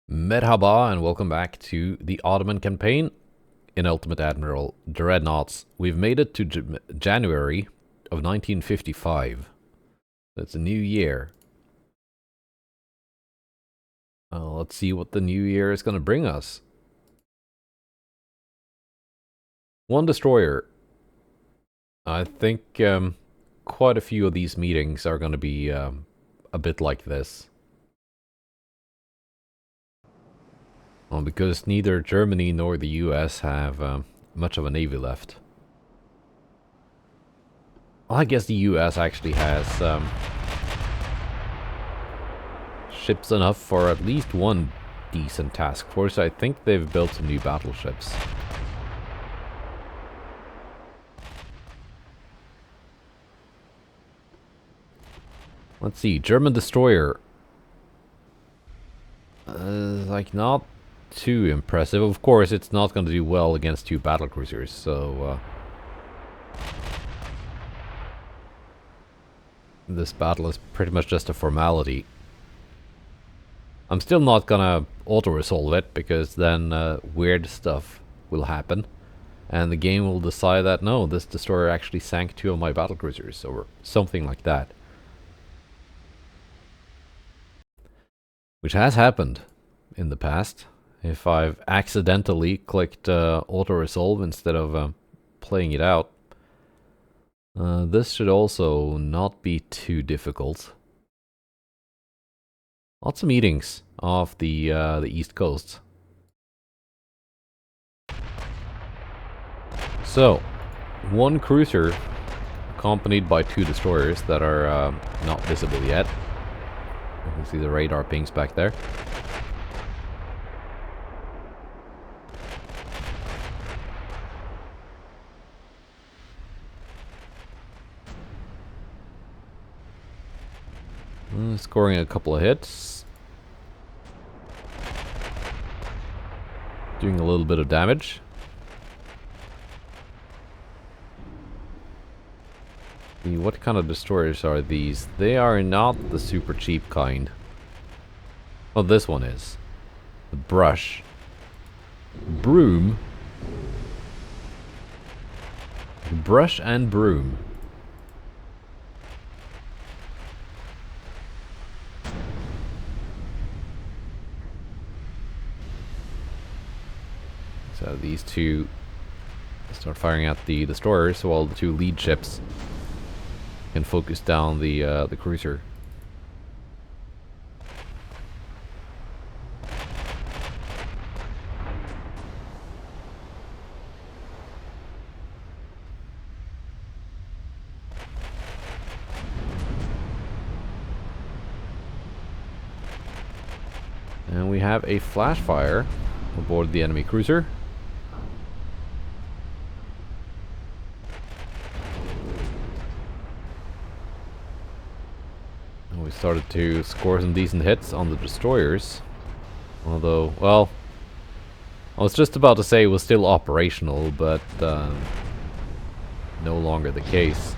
Merhaba and welcome back to the Ottoman campaign in Ultimate Admiral Dreadnoughts. We've made it to January of 1955. That's a new year. Let's see what the new year is going to bring us. One destroyer. I think quite a few of these meetings are going to be a bit like this. Well, because neither Germany nor the US have much of a navy left. Well, I guess the US actually has ships enough for at least one decent task force. I think they've built some new battleships. Let's see, German destroyer. Like not too impressive. Of course, it's not going to do well against two battlecruisers, so this battle is pretty much just a formality. I'm still not gonna auto-resolve it, because then weird stuff will happen. And the game will decide that, no, this destroyer actually sank two of my battlecruisers, or something like that. Which has happened in the past. If I've accidentally clicked auto-resolve instead of playing it out. This should also not be too difficult. Lots of meetings off the East Coast. So, one cruiser accompanied by two destroyers that are not visible yet. You can see the radar pings back there. Scoring a couple of hits. Doing a little bit of damage. What kind of destroyers are these? They are not the super cheap kind. Oh, this one is. The Brush. Broom. Brush and Broom. So these two start firing at the destroyers, while the two lead ships can focus down the cruiser. And we have a flash fire aboard the enemy cruiser. We started to score some decent hits on the destroyers. Although, well, I was just about to say it was still operational, but no longer the case.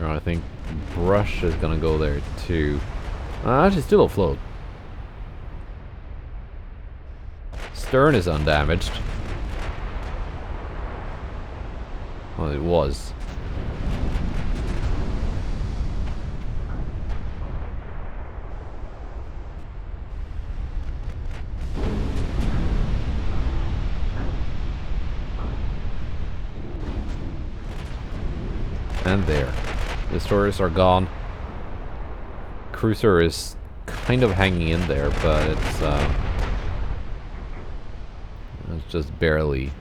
I think Brush is gonna go there too. Actually, still afloat. Stern is undamaged. Well, it was. And there. Destroyers are gone. Cruiser is kind of hanging in there, but it's just barely.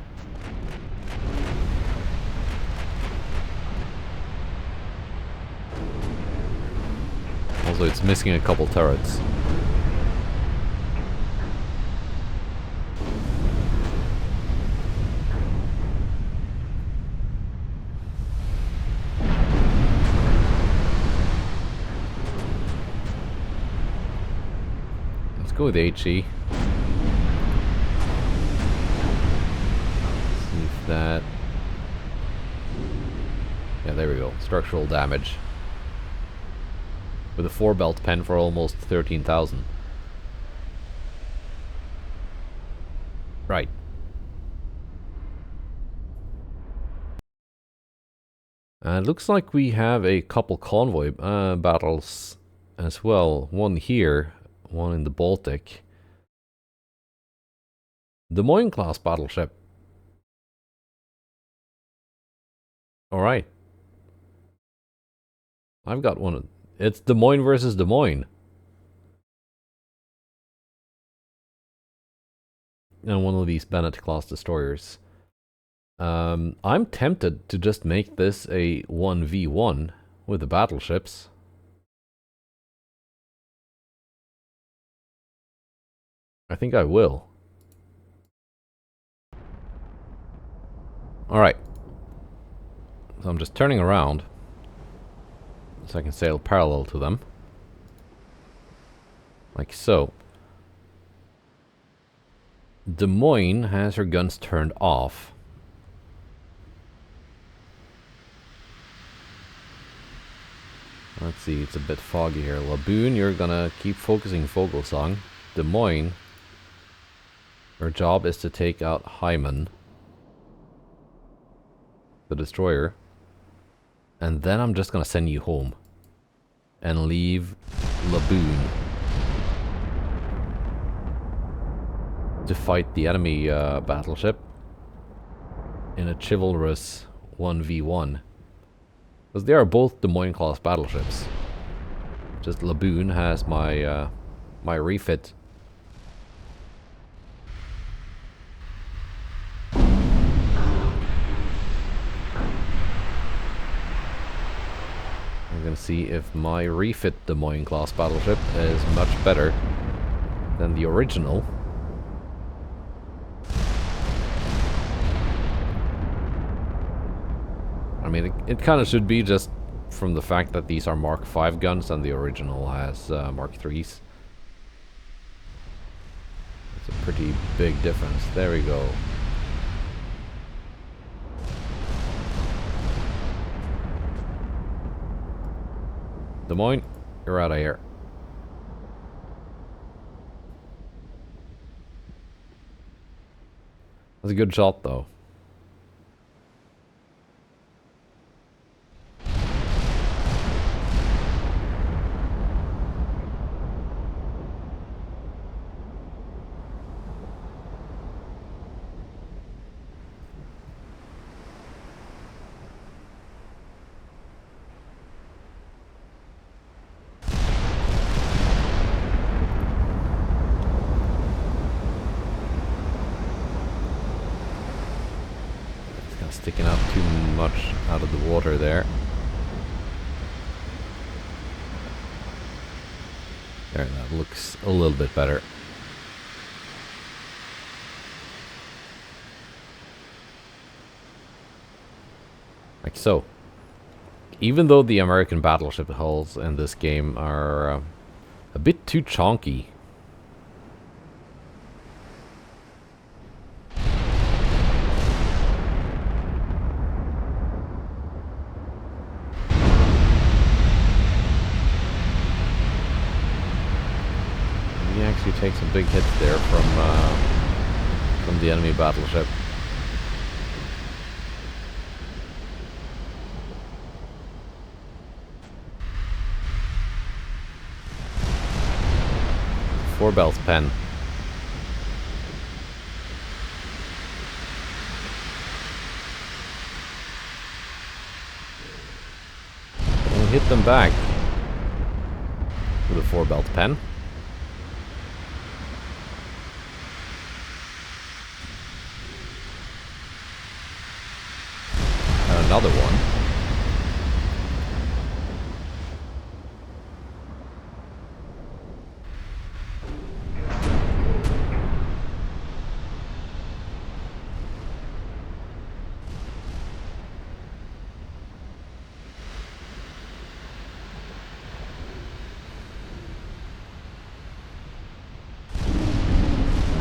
Also, it's missing a couple turrets. Go with HE. that. Yeah, there we go. Structural damage. With a 4-belt pen for almost 13,000. Right. It looks like we have a couple convoy battles as well. One here, one in the Baltic. Des Moines class battleship. Alright. I've got one. It's Des Moines versus Des Moines. And one of these Bennett class destroyers. I'm tempted to just make this a 1v1 with the battleships. I think I will. Alright. So I'm just turning around so I can sail parallel to them. Like so. Des Moines has her guns turned off. Let's see, it's a bit foggy here. Laboon, you're gonna keep focusing Vogelsang. Des Moines, her job is to take out Hyman, the destroyer. And then I'm just gonna send you home. And leave Laboon to fight the enemy battleship in a chivalrous 1v1. Because they are both Des Moines class battleships. Just Laboon has my my refit. I'm gonna see if my refit Des Moines class battleship is much better than the original. I mean, it kind of should be, just from the fact that these are Mark V guns and the original has Mark IIIs. It's a pretty big difference. There we go. Des Moines, you're out of here. That's a good shot, though. Sticking out too much out of the water there. There, that looks a little bit better. Like so. Even though the American battleship hulls in this game are a bit too chonky. Take some big hits there from the enemy battleship. Four bells pen. We'll hit them back with a 4-belt pen. Another one.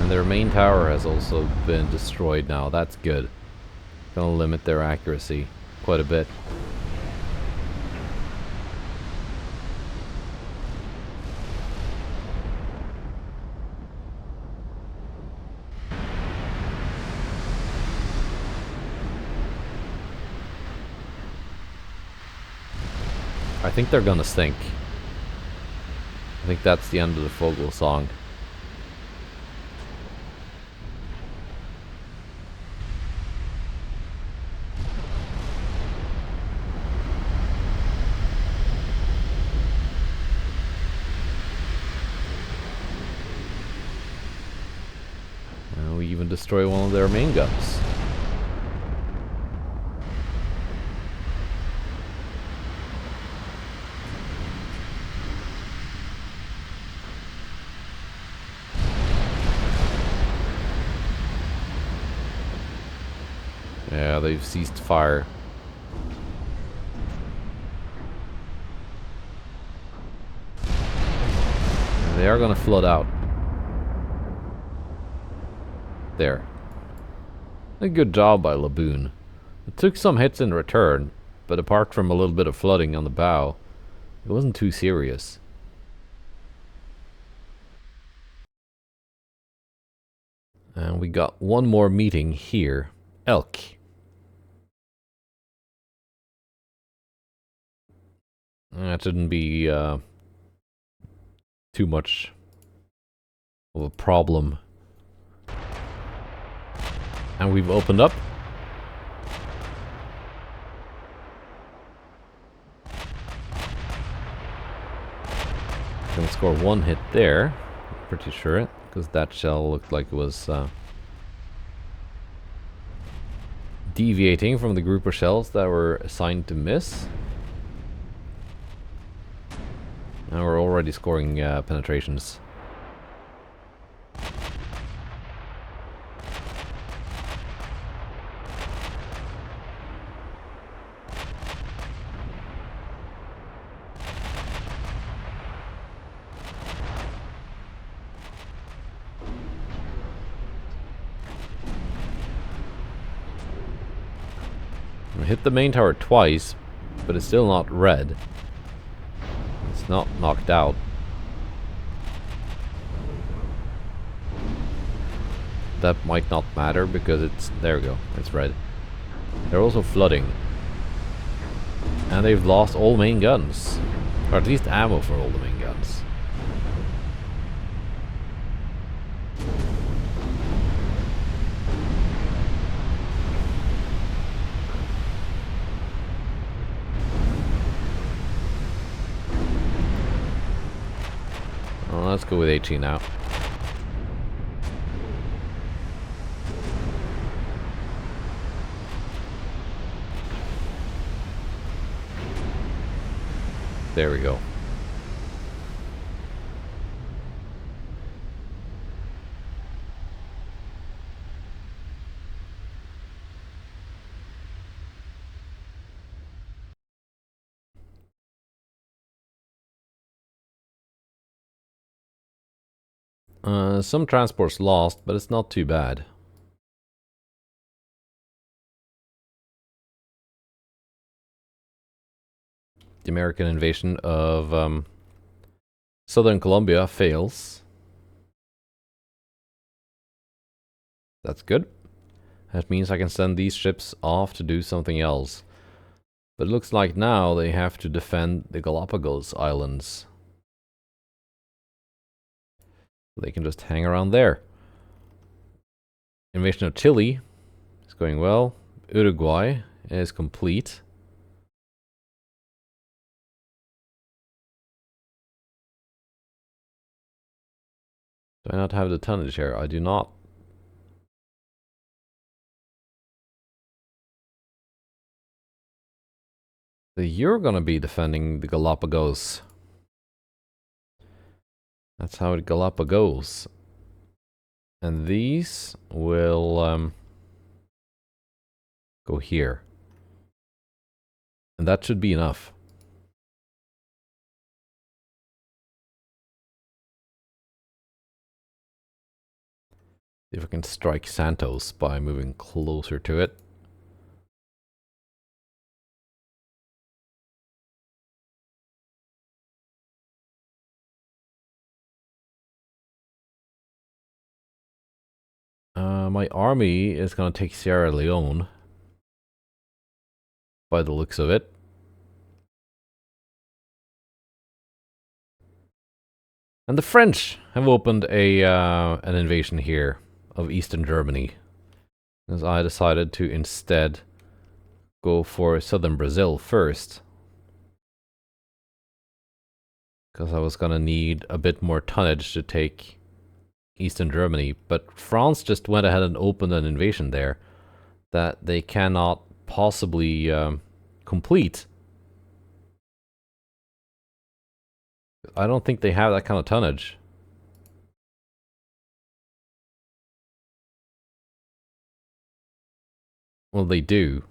And their main tower has also been destroyed now. That's good. Gonna limit their accuracy quite a bit. I think they're gonna sink. I think that's the end of the Vogelsang. We even destroy one of their main guns. Yeah, they've ceased fire. And they are gonna flood out. There. A good job by Laboon. It took some hits in return, but apart from a little bit of flooding on the bow, it wasn't too serious. And we got one more meeting here. Elk. That shouldn't be too much of a problem. And we've opened up. Gonna score one hit there. Pretty sure, because that shell looked like it was deviating from the group of shells that were assigned to miss. And we're already scoring penetrations. I hit the main tower twice, but it's still not red. It's not knocked out. That might not matter because it's... there we go, it's red. They're also flooding. And they've lost all main guns. Or at least ammo for all the main guns. Well, let's go with 18 now. There we go. Some transports lost, but it's not too bad. The American invasion of southern Colombia fails. That's good. That means I can send these ships off to do something else. But it looks like now they have to defend the Galapagos Islands. They can just hang around there. Invasion of Chile is going well. Uruguay is complete. Do I not have the tonnage here? I do not. So you're gonna be defending the Galapagos. That's how it Galapagos. And these will go here. And that should be enough. See if I can strike Santos by moving closer to it. my army is gonna take Sierra Leone, by the looks of it. And the French have opened an invasion here of Eastern Germany, as I decided to instead go for southern Brazil first, because I was gonna need a bit more tonnage to take Eastern Germany, but France just went ahead and opened an invasion there that they cannot possibly complete. I don't think they have that kind of tonnage. Well, they do.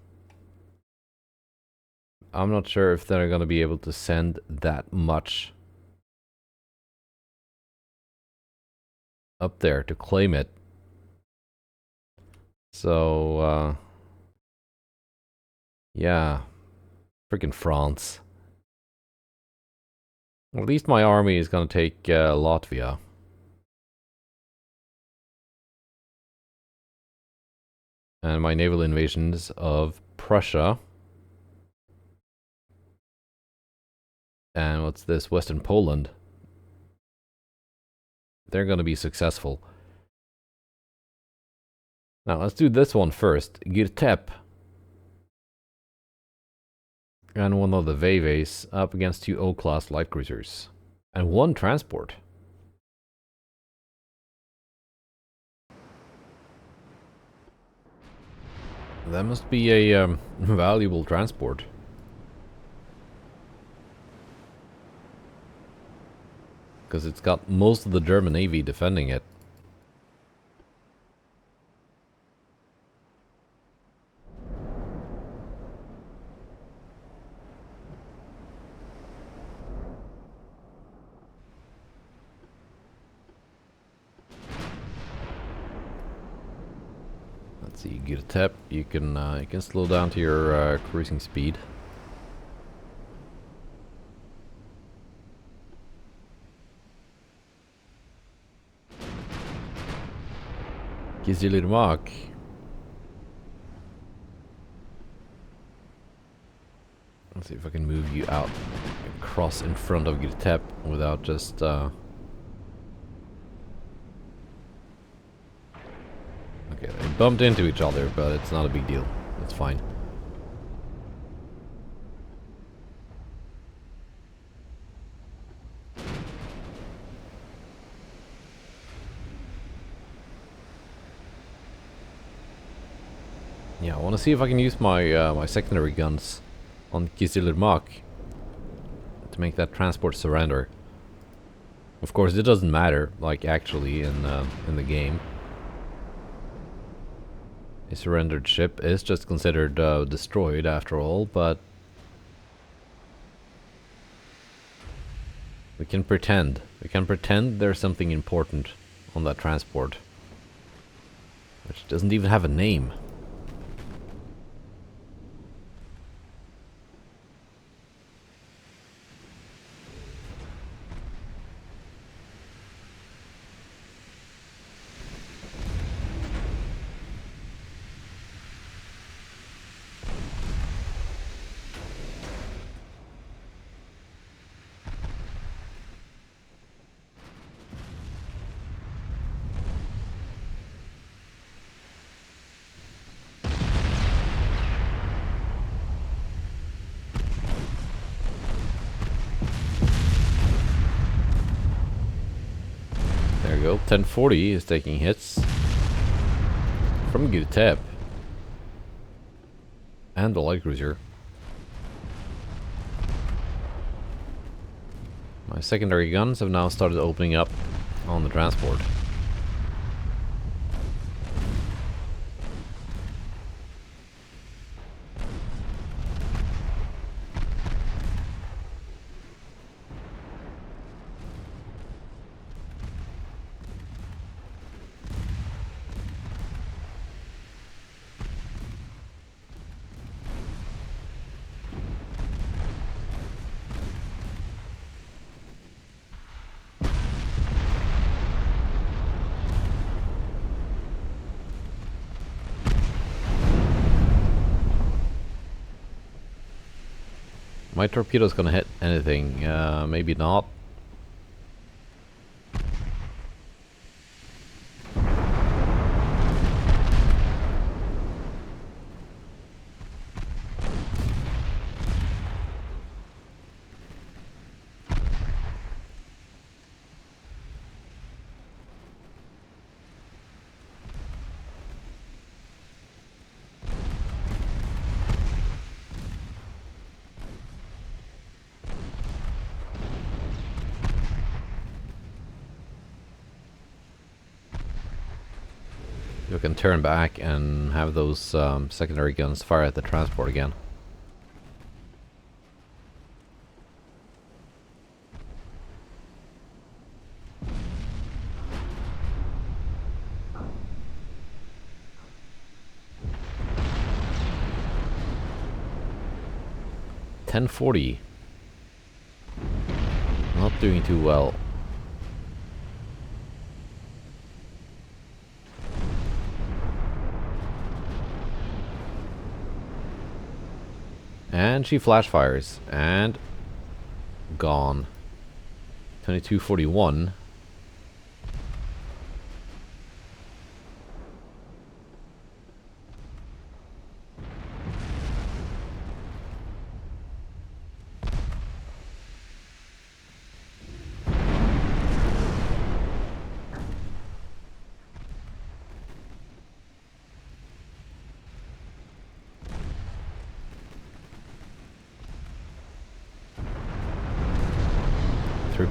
I'm not sure if they're going to be able to send that much up there to claim it. So, yeah. Freaking France. At least my army is going to take Latvia. And my naval invasions of Prussia. And what's this? Western Poland. They're going to be successful. Now, let's do this one first. Girtep. And one of the Veves up against 2 O-class light cruisers. And 1 transport. That must be a valuable transport. Because it's got most of the German Navy defending it. Let's see, get a tap. You can slow down to your cruising speed. Kizilirmak. Let's see if I can move you out across in front of Girtep without just okay, they bumped into each other, but it's not a big deal. It's fine. Yeah, I want to see if I can use my my secondary guns on Kizilirmak to make that transport surrender. Of course, it doesn't matter, like actually in the game. A surrendered ship is just considered destroyed after all, but we can pretend. We can pretend there's something important on that transport, which doesn't even have a name. There we go. 1040 is taking hits from Girtep and the light cruiser. My secondary guns have now started opening up on the transport. My torpedo's gonna hit anything. Maybe not. You can turn back and have those secondary guns fire at the transport again. $10.40. Not doing too well. And she flash fires, and gone. 2241.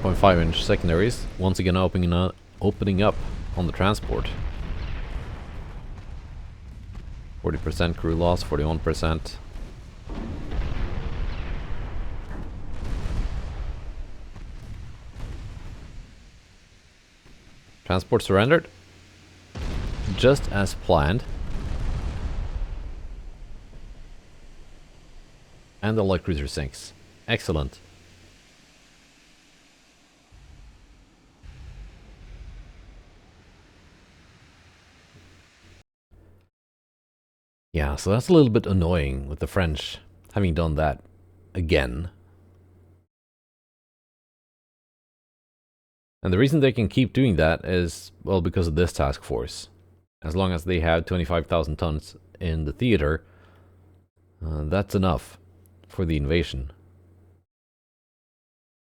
.5-inch secondaries once again opening up on the transport. 40% crew loss, 41%. Transport surrendered, just as planned. And the light cruiser sinks. Excellent. Yeah, so that's a little bit annoying with the French having done that again. And the reason they can keep doing that is, well, because of this task force. As long as they have 25,000 tons in the theater, that's enough for the invasion.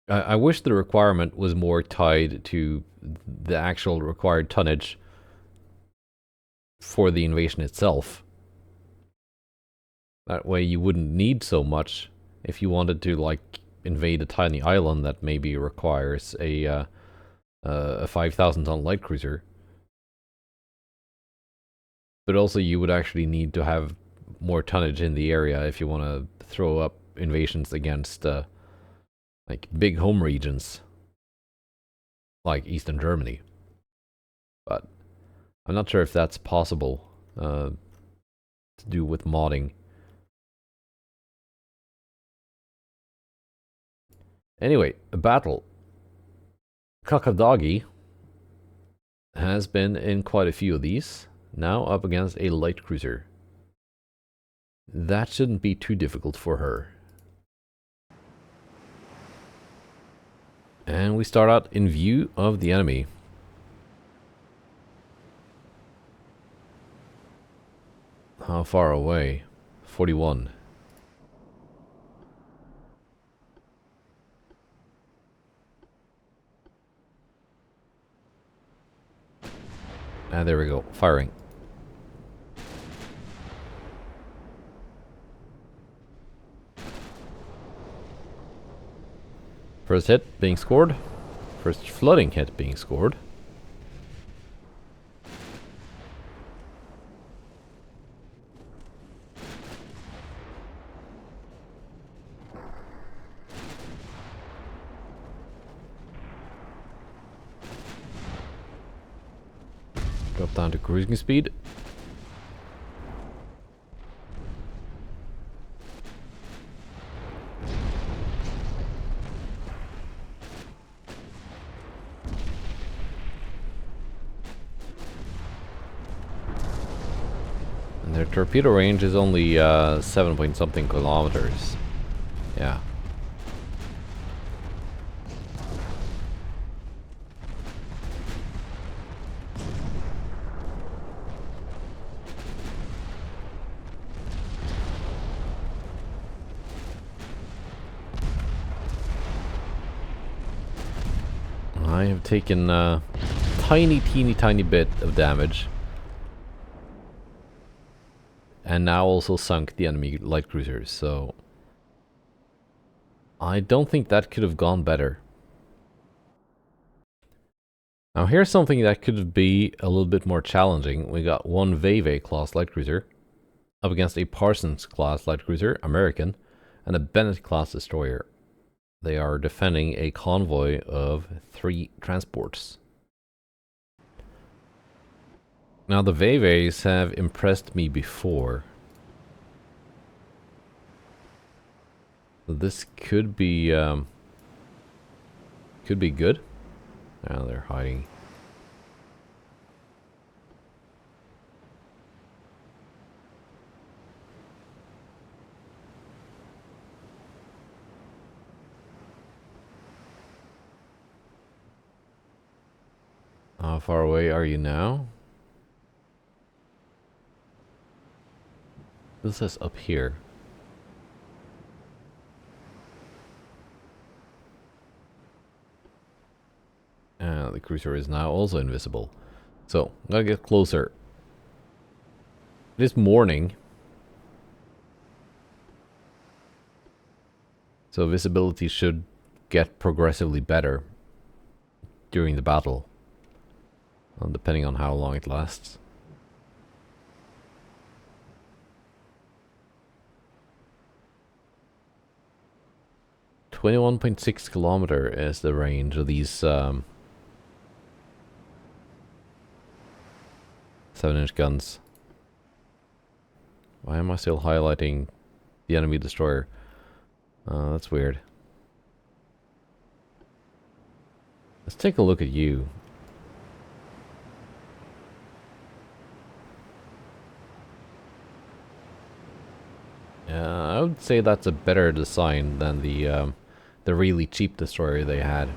I wish the requirement was more tied to the actual required tonnage for the invasion itself. That way you wouldn't need so much if you wanted to, like, invade a tiny island that maybe requires a 5,000 ton light cruiser. But also you would actually need to have more tonnage in the area if you want to throw up invasions against like big home regions like Eastern Germany. But I'm not sure if that's possible to do with modding. Anyway, a battle. Kakadagi has been in quite a few of these, now up against a light cruiser. That shouldn't be too difficult for her. And we start out in view of the enemy. How far away? 41. And there we go, firing. First hit being scored. First flooding hit being scored. Drop down to cruising speed. And their torpedo range is only 7 point something kilometers. Yeah, have taken a tiny bit of damage. And now also sunk the enemy light cruisers, so I don't think that could have gone better. Now here's something that could be a little bit more challenging. We got one Veve class light cruiser up against a Parsons class light cruiser, American, and a Bennett class destroyer. They are defending a convoy of 3 transports. Now the Veves have impressed me before. So this could be good. Now they're hiding. How far away are you now? This says up here. The cruiser is now also invisible. So, I'm gonna get closer. It is morning. So visibility should get progressively better during the battle. Depending on how long it lasts. .6 kilometer is the range of these 7-inch guns. Why am I still highlighting the enemy destroyer? That's weird. Let's take a look at you. I would say that's a better design than the really cheap destroyer they had.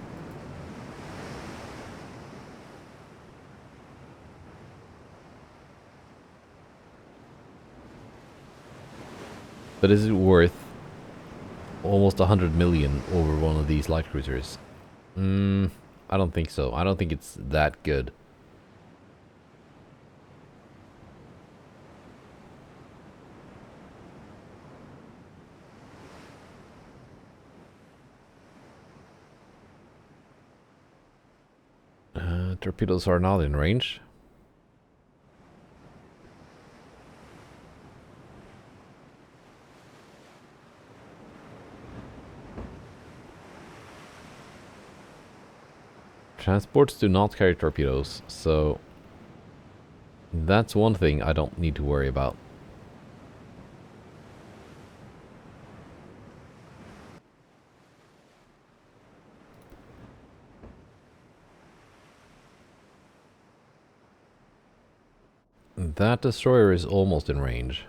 But is it worth almost 100 million over one of these light cruisers? I don't think so. I don't think it's that good. Torpedoes are not in range. Transports do not carry torpedoes, so that's one thing I don't need to worry about. That destroyer is almost in range.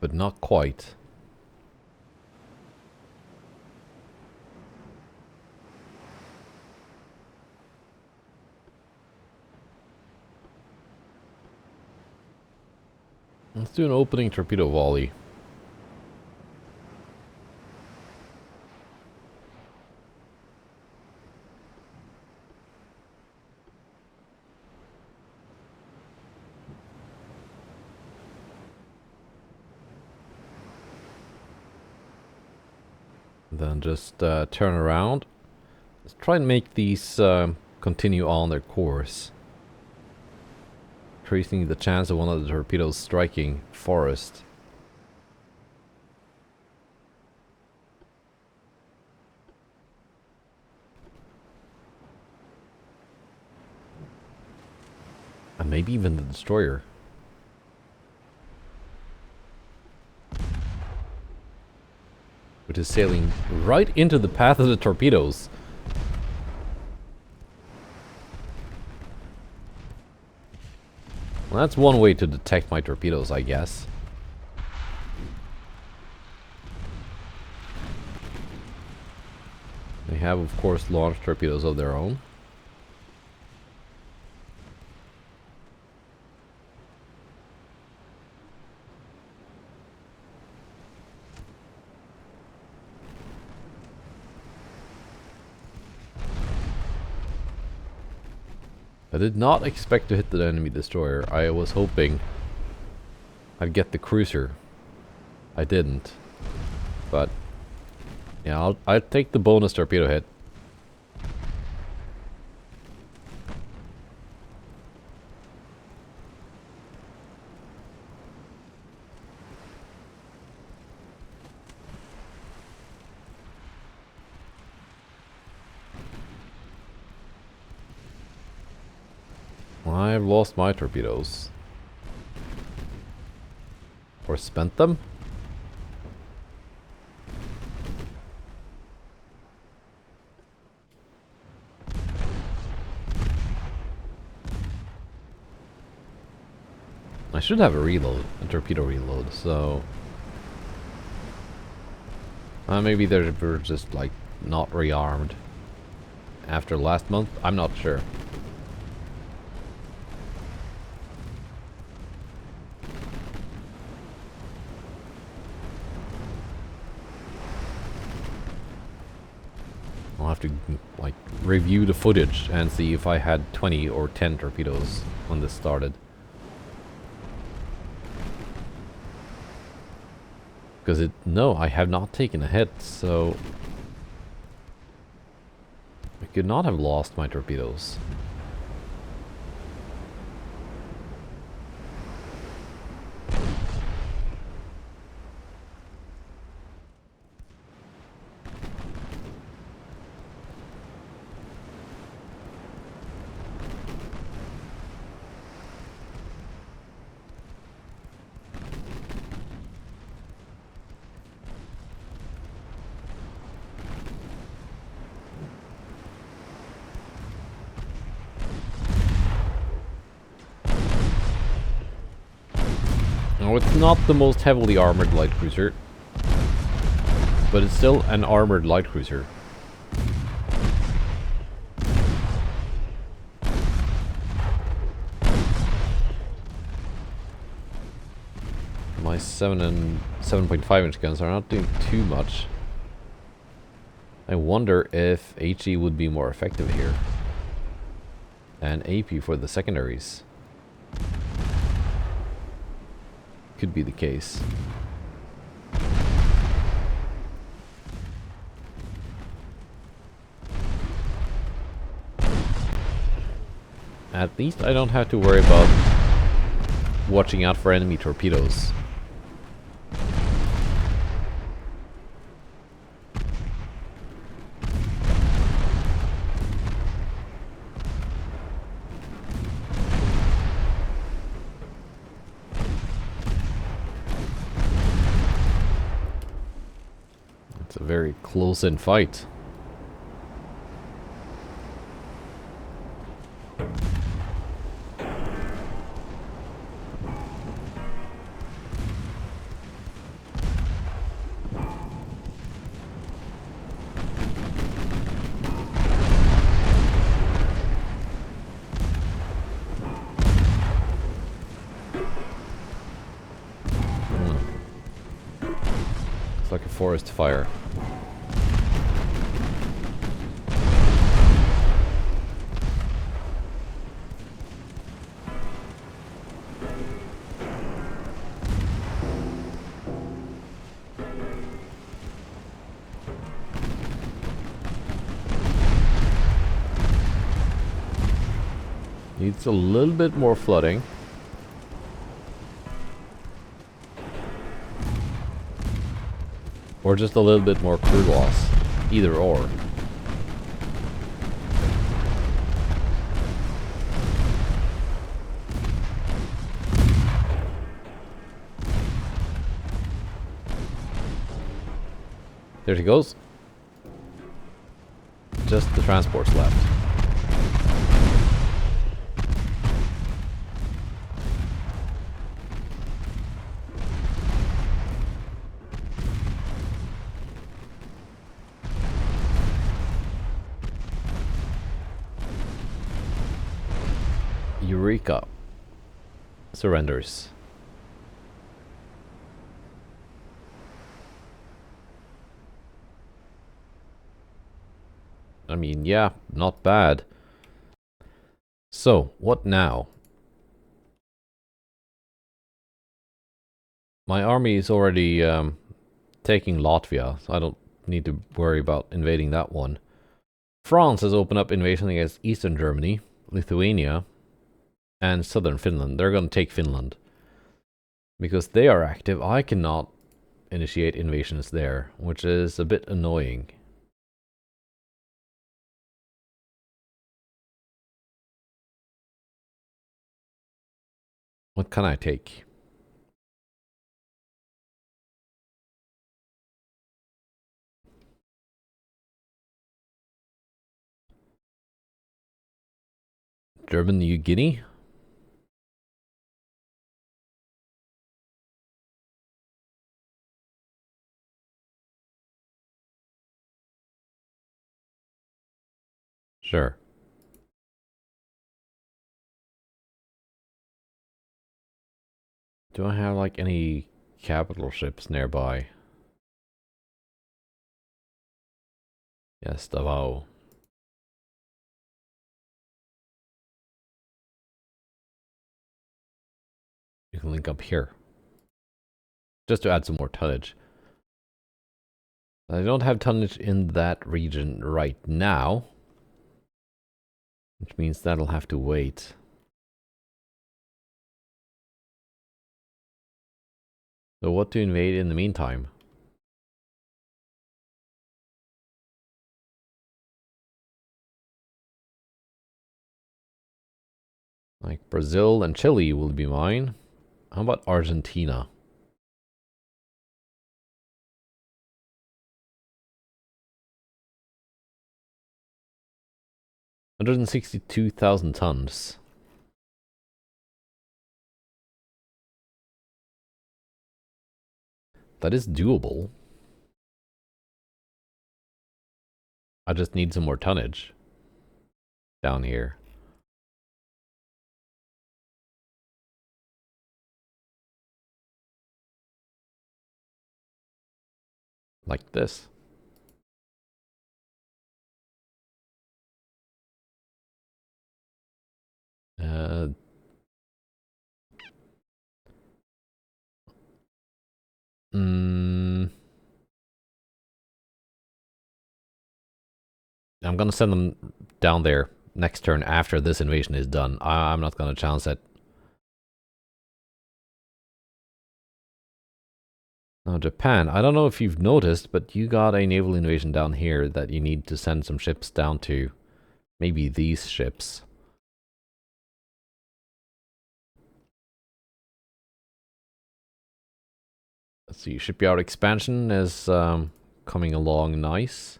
But not quite. Let's do an opening torpedo volley. Then just turn around. Let's try and make these continue on their course. Increasing the chance of one of the torpedoes striking forest. And maybe even the destroyer. Which is sailing right into the path of the torpedoes. Well, that's one way to detect my torpedoes, I guess. They have, of course, launched torpedoes of their own. I did not expect to hit the enemy destroyer. I was hoping I'd get the cruiser. I didn't. But yeah, I'll take the bonus torpedo hit. I've lost my torpedoes. Or spent them? I should have a reload, a torpedo reload, so... maybe they were just, like, not rearmed after last month? I'm not sure. I'll have to, like, review the footage and see if I had 20 or 10 torpedoes when this started. Because no, I have not taken a hit, so... I could not have lost my torpedoes. No, it's not the most heavily armored light cruiser, but it's still an armored light cruiser. My 7 and 7.5 inch guns are not doing too much. I wonder if HE would be more effective here. And AP for the secondaries. Could be the case. At least I don't have to worry about watching out for enemy torpedoes. It's a very close-in fight. It's like a forest fire. Needs a little bit more flooding. Or just a little bit more crew loss. Either or. There she goes. Just the transports left. Eureka surrenders. I mean, yeah, not bad. So, what now? My army is already taking Latvia, so I don't need to worry about invading that one. France has opened up invasion against Eastern Germany, Lithuania, and Southern Finland. They're going to take Finland. Because they are active, I cannot initiate invasions there, which is a bit annoying. What can I take? German New Guinea? Sure. Do I have like any capital ships nearby? Yes, Davao. You can link up here. Just to add some more tonnage. I don't have tonnage in that region right now. Which means that'll have to wait. So what to invade in the meantime? Like Brazil and Chile will be mine. How about Argentina? $162,000 tons. That is doable. I just need some more tonnage down here. Like this. I'm gonna send them down there next turn after this invasion is done. I'm not gonna chance it. Now Japan, I don't know if you've noticed, but you got a naval invasion down here that you need to send some ships down to. Maybe these ships. Let's see, shipyard expansion is coming along nice.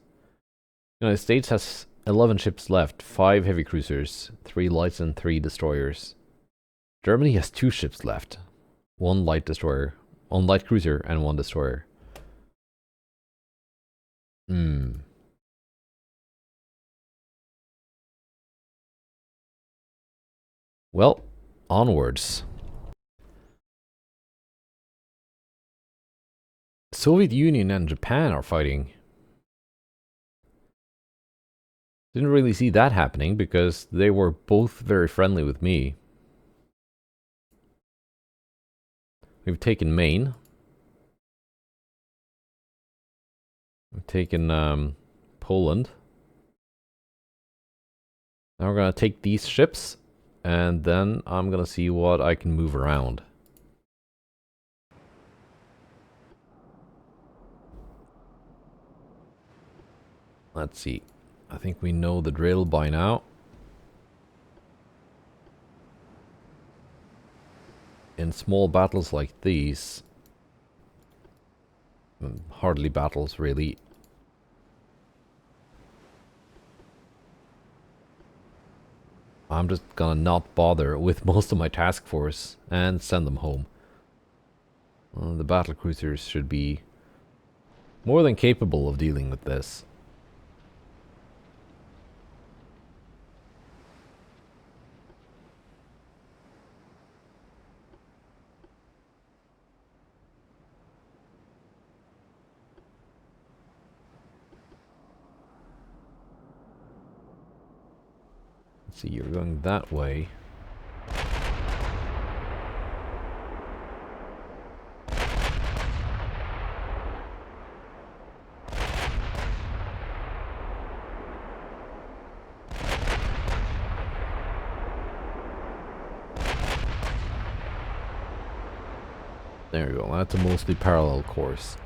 United States has 11 ships left, 5 heavy cruisers, 3 lights and 3 destroyers. Germany has 2 ships left, 1 light destroyer, 1 light cruiser and 1 destroyer. Well, onwards. Soviet Union and Japan are fighting. Didn't really see that happening because they were both very friendly with me. We've taken Maine. We've taken Poland. Now we're gonna take these ships, and then I'm gonna see what I can move around. Let's see. I think we know the drill by now. In small battles like these, hardly battles really, I'm just gonna not bother with most of my task force and send them home. The battle cruisers should be more than capable of dealing with this. See, you're going that way. There you go, that's a mostly parallel course.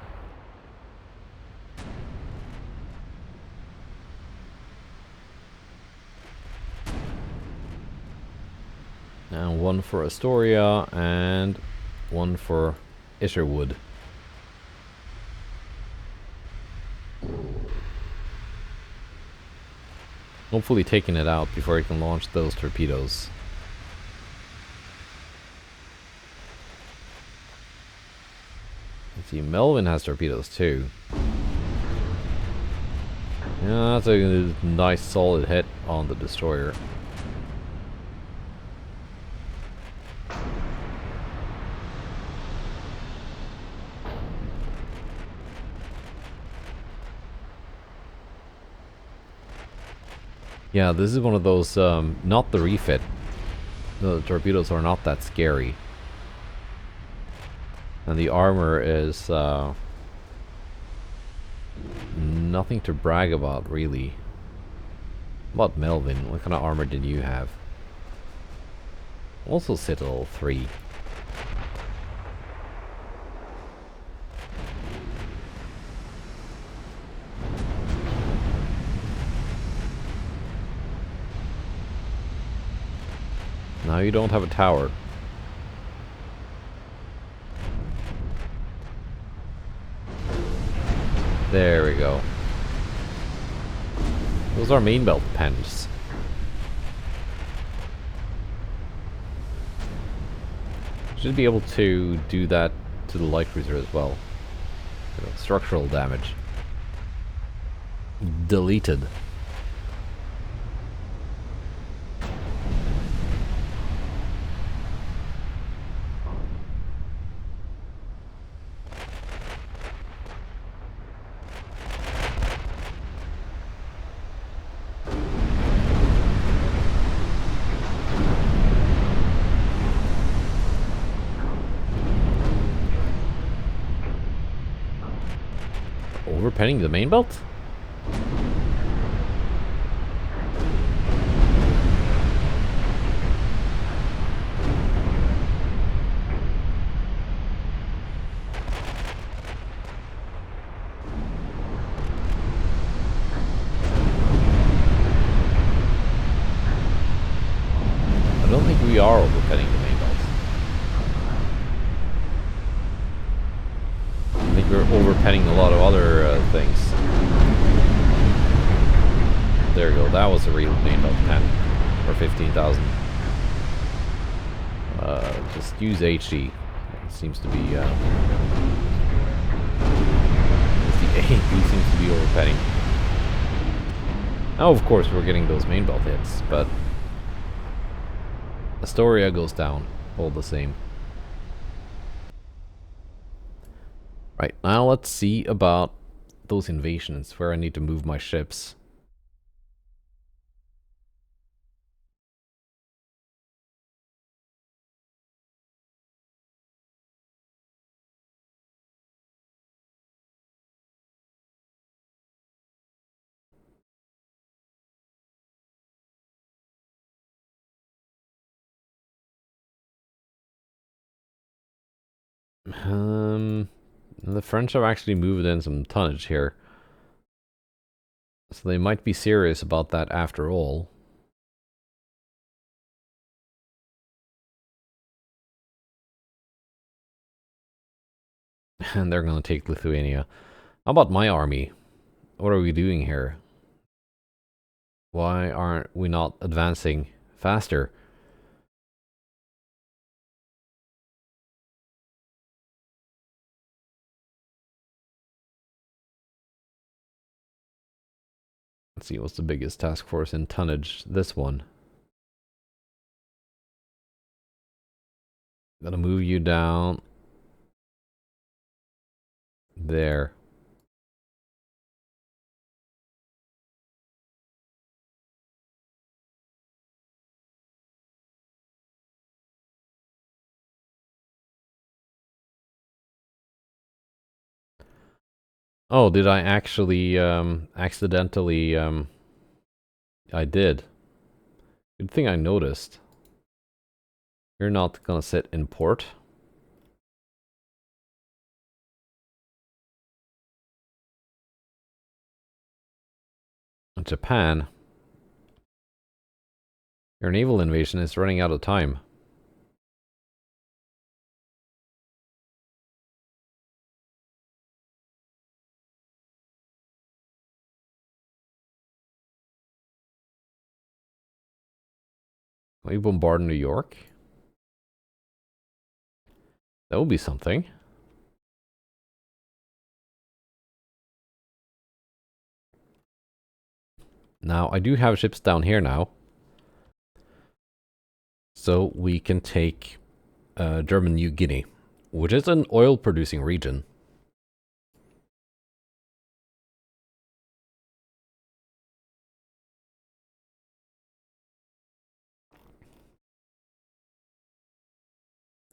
And one for Astoria and one for Isherwood. Hopefully taking it out before he can launch those torpedoes. Let's see, Melvin has torpedoes too. Yeah, that's a nice solid hit on the destroyer. Yeah, this is one of those, not the refit. The torpedoes are not that scary. And the armor is, nothing to brag about, really. What about Melvin? What kind of armor did you have? Also Citadel 3. Now you don't have a tower. There we go. Those are main belt pens. Should be able to do that to the light cruiser as well. Structural damage. Deleted. Overpenning the main belt? I don't think we are overpenning the main belt. I think we're overpenning a lot of other things. There we go, that was a real main belt pen. For 15,000. Just use HD. It seems to be, the AP seems to be overpenning. Now, of course, we're getting those main belt hits, but Astoria goes down, all the same. Right, now let's see about those invasions, where I need to move my ships. The French have actually moved in some tonnage here. So they might be serious about that after all. And they're gonna take Lithuania. How about my army? What are we doing here? Why aren't we not advancing faster? Let's see, what's the biggest task force in tonnage? This one. Gonna move you down. There. Oh, did I actually accidentally I did. Good thing I noticed. You're not gonna sit in port. Japan. Your naval invasion is running out of time. Will you bombard New York? That would be something. Now, I do have ships down here now. So we can take German New Guinea, which is an oil-producing region.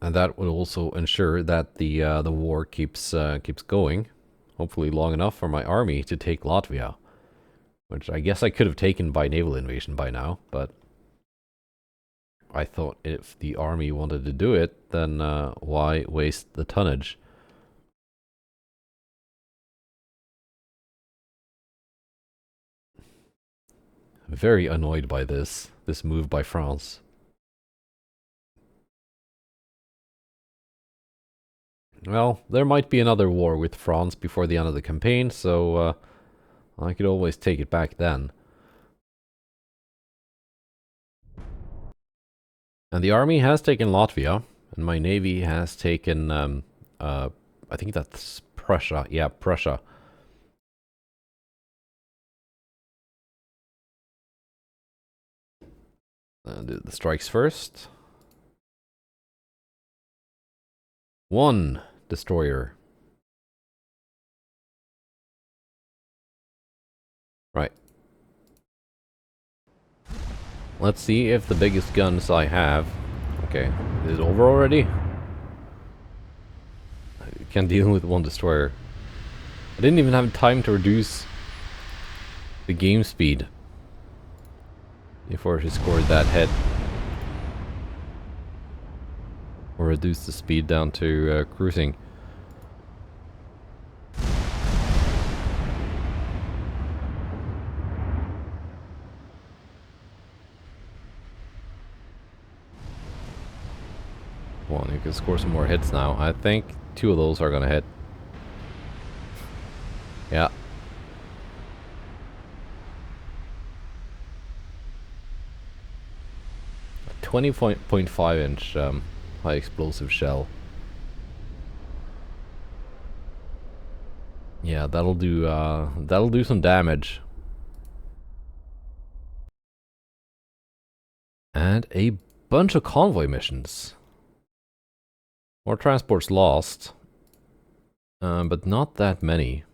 And that would also ensure that the war keeps going, hopefully long enough for my army to take Latvia, which I guess I could have taken by naval invasion by now, but I thought if the army wanted to do it, then why waste the tonnage? Very annoyed by this move by France. Well, there might be another war with France before the end of the campaign, so I could always take it back then. And the army has taken Latvia, and my navy has taken, I think that's Prussia. Yeah, Prussia. Do the strikes first. One destroyer. Right. Let's see if the biggest guns I have... Okay, is it over already? I can't deal with one destroyer. I didn't even have time to reduce the game speed before she scored that hit. Or reduce the speed down to cruising. Well, you can score some more hits now. I think 2 of those are gonna hit. Yeah. A 20.5 inch high explosive shell. Yeah, that'll do some damage. And a bunch of convoy missions. More transports lost. But not that many.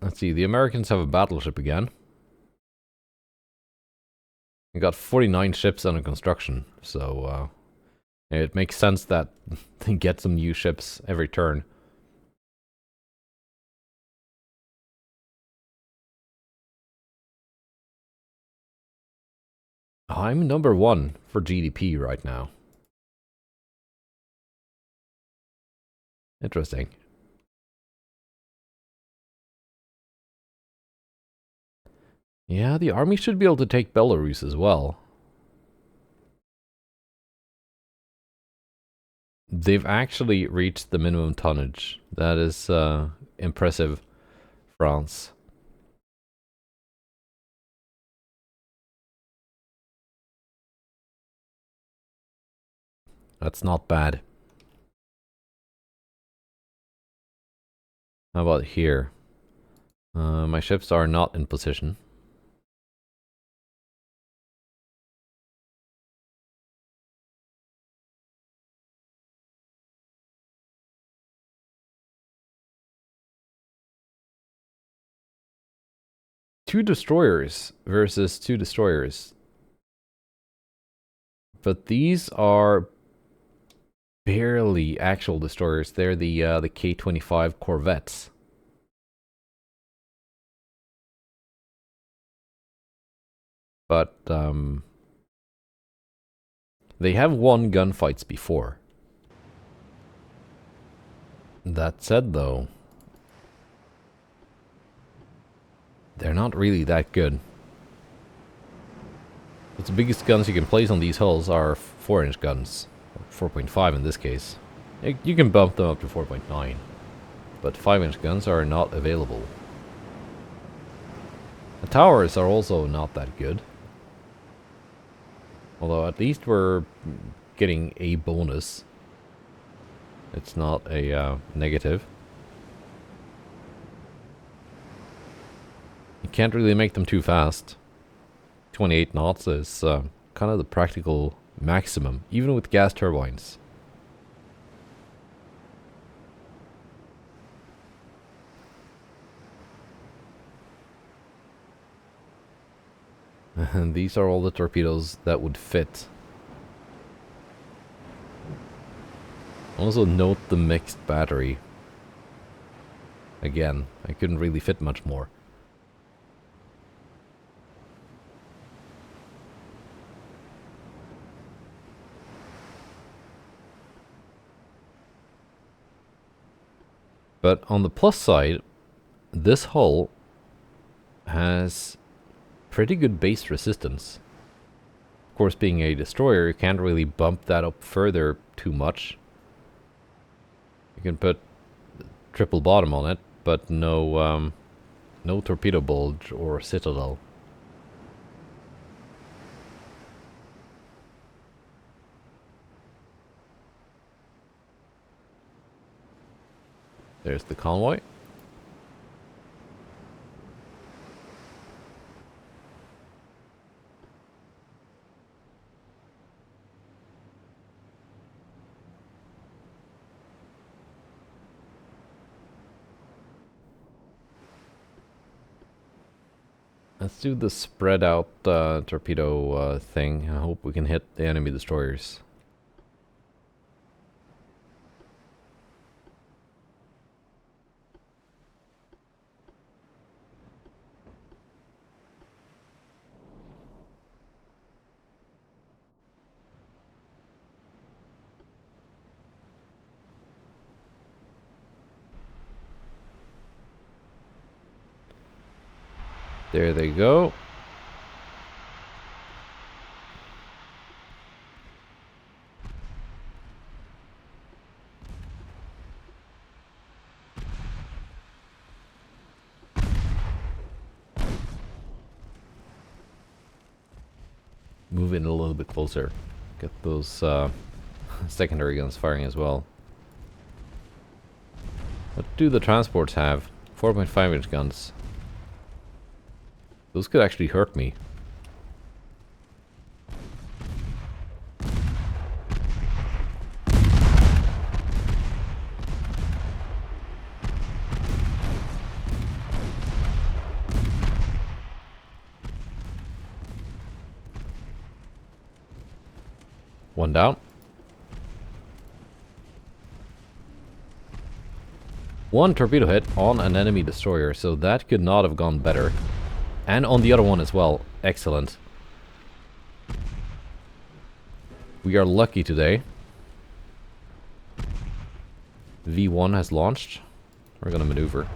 Let's see, the Americans have a battleship again. We got 49 ships under construction, so it makes sense that they get some new ships every turn. I'm number 1 for GDP right now. Interesting. Yeah, the army should be able to take Belarus as well. They've actually reached the minimum tonnage. That is impressive, France. That's not bad. How about here? My ships are not in position. Two destroyers versus 2 destroyers. But these are barely actual destroyers. They're the K-25 corvettes. But they have won gunfights before. That said, though, they're not really that good. But the biggest guns you can place on these hulls are 4-inch guns. 4.5 in this case. You can bump them up to 4.9. But 5-inch guns are not available. The towers are also not that good. Although at least we're getting a bonus. It's not a negative. You can't really make them too fast. 28 knots is kind of the practical maximum, even with gas turbines. And these are all the torpedoes that would fit. Also note the mixed battery. Again, I couldn't really fit much more. But on the plus side, this hull has pretty good base resistance. Of course, being a destroyer, you can't really bump that up further too much. You can put triple bottom on it, but no torpedo bulge or citadel. There's the Convoy. Let's do the spread out torpedo thing. I hope we can hit the enemy destroyers. There they go. Move in a little bit closer. Get those secondary guns firing as well. What do the transports have? 4.5-inch guns. Those could actually hurt me. One down. One torpedo hit on an enemy destroyer, so that could not have gone better. And on the other one as well. Excellent. We are lucky today. V1 has launched. We're gonna maneuver.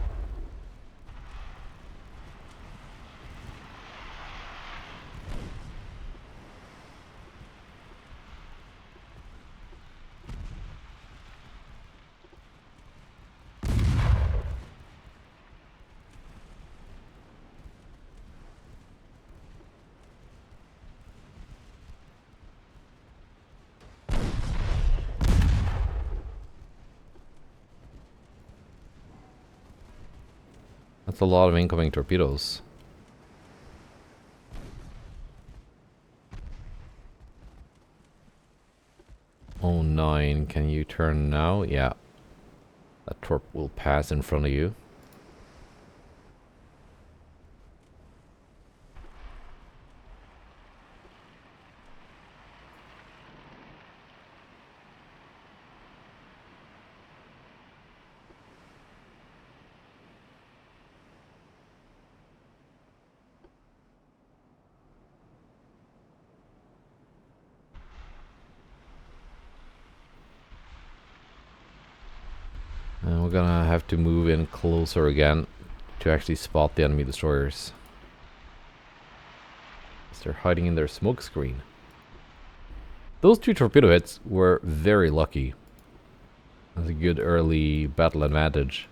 That's a lot of incoming torpedoes. Oh, 9. Can you turn now? Yeah. That torp will pass in front of you. we're gonna have to move in closer again to actually spot the enemy destroyers. They're hiding in their smoke screen. Those 2 torpedo hits were very lucky. That's a good early battle advantage.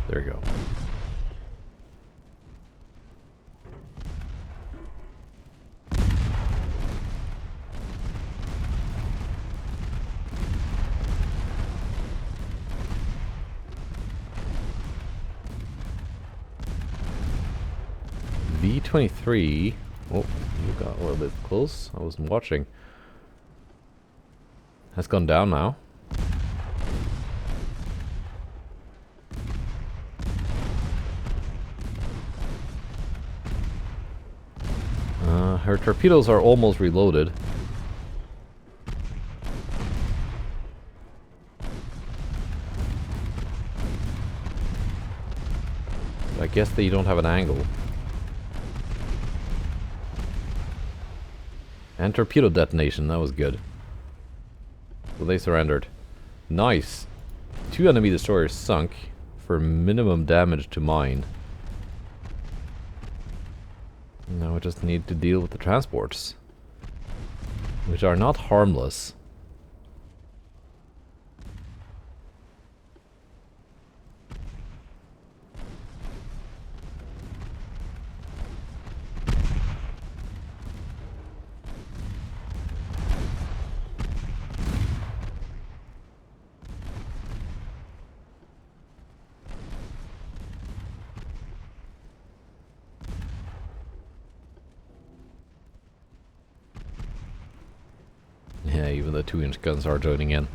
There you go. V-23. Oh, you got a little bit close. I wasn't watching. Has gone down now. Her torpedoes are almost reloaded. I guess they don't have an angle. And torpedo detonation, that was good. So they surrendered. Nice. 2 enemy destroyers sunk for minimum damage to mine. Now we just need to deal with the transports, which are not harmless. Yeah, even the 2-inch guns are joining in.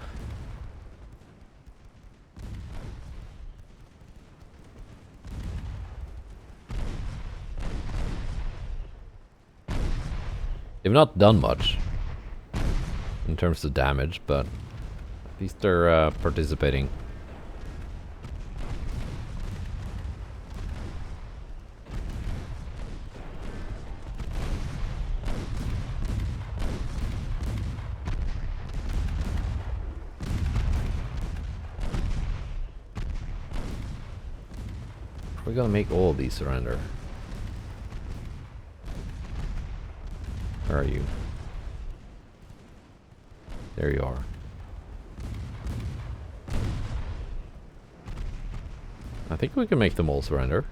They've not done much in terms of damage, but at least they're participating. We're gonna make all of these surrender. Where are you? There you are. I think we can make them all surrender.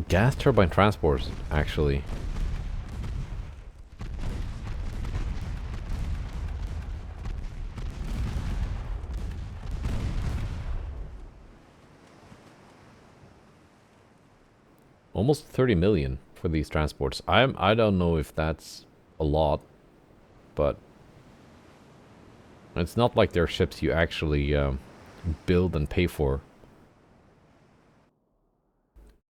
Gas turbine transports, actually. Almost 30 million for these transports. I don't know if that's a lot, but it's not like they're ships you actually build and pay for.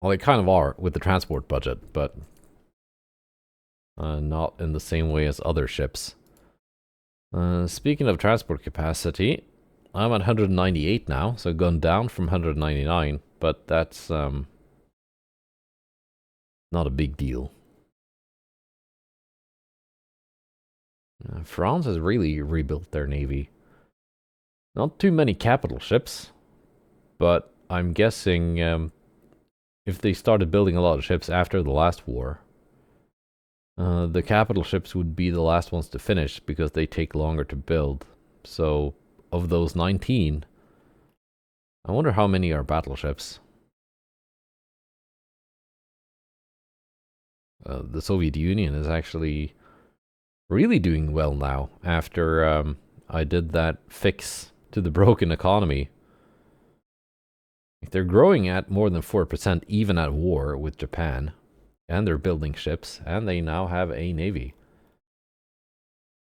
Well, they kind of are with the transport budget, but not in the same way as other ships. Speaking of transport capacity, I'm at 198 now, so gone down from 199, but that's not a big deal. France has really rebuilt their navy. Not too many capital ships, but I'm guessing if they started building a lot of ships after the last war, The capital ships would be the last ones to finish because they take longer to build. So, of those 19, I wonder how many are battleships. The Soviet Union is actually really doing well now after I did that fix to the broken economy. They're growing at more than 4% even at war with Japan. And they're building ships, and they now have a navy.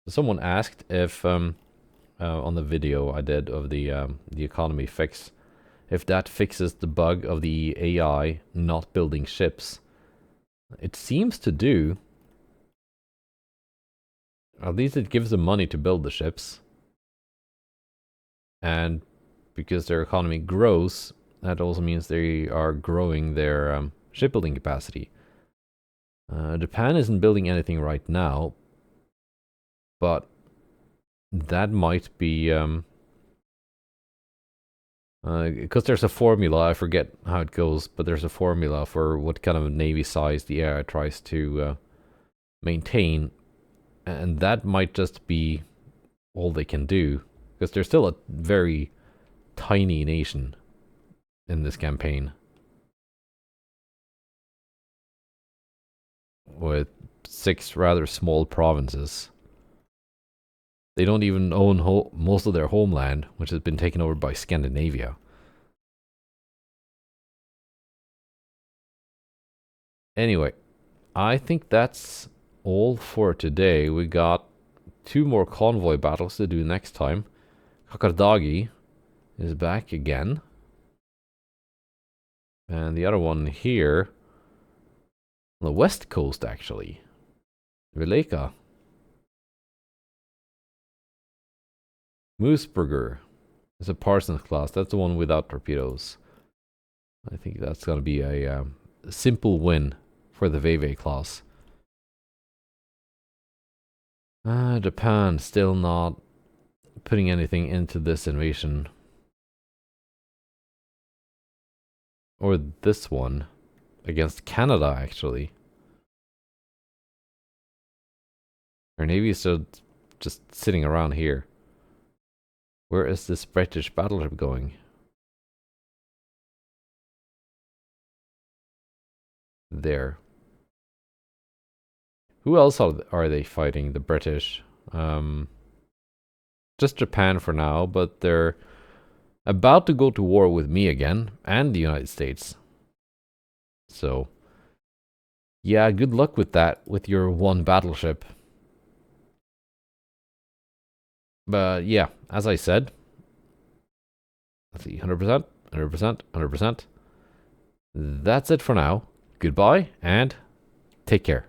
Someone asked if, on the video I did of the economy fix, if that fixes the bug of the AI not building ships. It seems to do. At least it gives them money to build the ships. And because their economy grows, that also means they are growing their shipbuilding capacity. Japan isn't building anything right now, but that might be because there's a formula. I forget how it goes, but there's a formula for what kind of navy size the AI tries to maintain, and that might just be all they can do because they're still a very tiny nation in this campaign with 6 rather small provinces. They don't even own most of their homeland, which has been taken over by Scandinavia. Anyway, I think that's all for today. We got 2 more convoy battles to do next time. Kakardagi is back again. And the other one here, on the west coast actually, Vileka. Mooseburger is a Parsons class. That's the one without torpedoes. I think that's going to be a simple win for the Veve class. Japan still not putting anything into this invasion. Or this one. Against Canada, actually. Our navy is just sitting around here. Where is this British battleship going? There. Who else are they fighting? The British. Just Japan for now, but they're about to go to war with me again, and the United States. So, yeah, good luck with that, with your 1 battleship. But yeah, as I said, let's see, 100%, 100%, 100%. That's it for now. Goodbye, and take care.